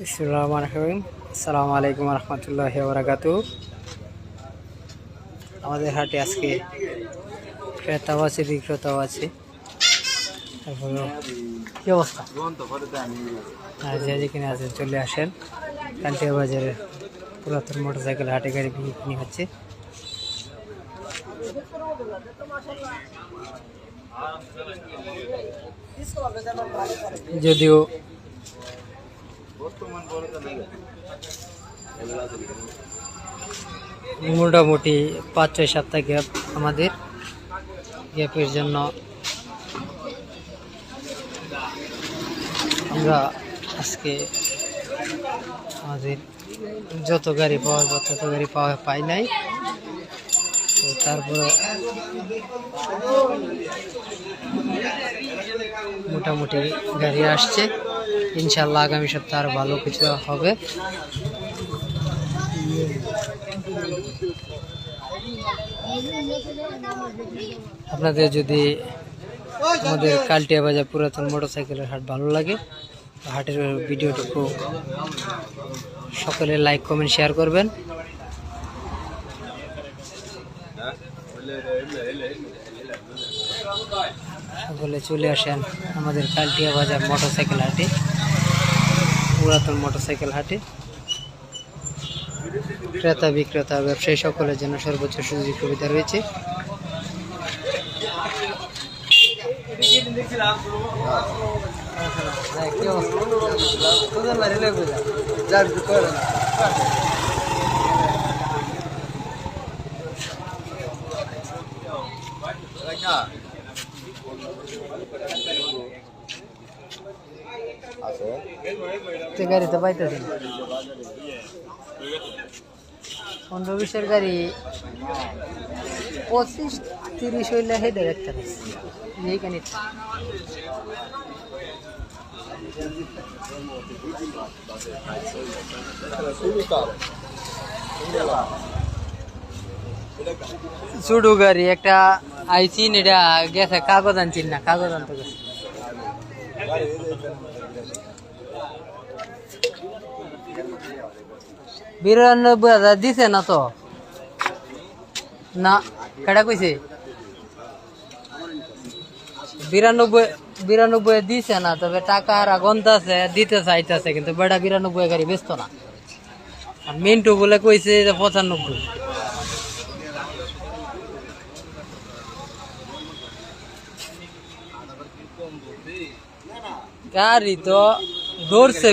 আসসালামু আলাইকুম রহমতুল্লাহি ওয়া বারাকাতুহু। আমাদের হাটে আজকে ক্রেতাও আছে বিক্রেতাও আছে। তারপরে কি অবস্থা? আর যে যেখানে আছেন চলে আসেন। কালটিয়া বাজারে পুরাতন মোটরসাইকেল হাটে গাড়ি বিক্রি হচ্ছে। যদিও মোটামুটি 5-6 সপ্তাহ গ্যাপ, আমাদের গ্যাপের জন্য আমরা আজকে আমাদের যত গাড়ি পাওয়ার তত গাড়ি পাই নাই। তো তারপরে মোটামুটি গাড়ি আসছে, ইনশাল্লাহ আগামী সপ্তাহে আরো ভালো কিছু হবে। আপনাদের যদি আমাদের কালটিয়া বাজার পুরাতন মোটরসাইকেলের হাট ভালো লাগে, হাটের ভিডিওটুকু সকলে লাইক কমেন্ট শেয়ার করবেন। সকলে চলে আসেন আমাদের কালটিয়া বাজার মোটরসাইকেল হাটে, পুরাতন মোটরসাইকেল হাটে। ক্রেতা বিক্রেতা ব্যবসায়ী সকলের জন্য সর্বোচ্চ সুযোগ সুবিধা রয়েছে। গাড়ি তো পাইতেছি 15-20 গাড়ি 25-30 হইলে হেঁটে দেখতে পাচ্ছি এইখানে। ছোটো গাড়ি একটা আইসিন, এটা গেছে কাগজ আনছিন না, কাগজ আনতে গেছে। 92,000 দিছে না তো, না কেটা কইছে 92 দিছে না, তবে টাকা আর গন্তাছে দিতে চাইতেছে, কিন্তু বেটা 92 গাড়ি বেচতো না। আর মিন্টু বলে কইছে 95। গাড়ি তো ধরছে।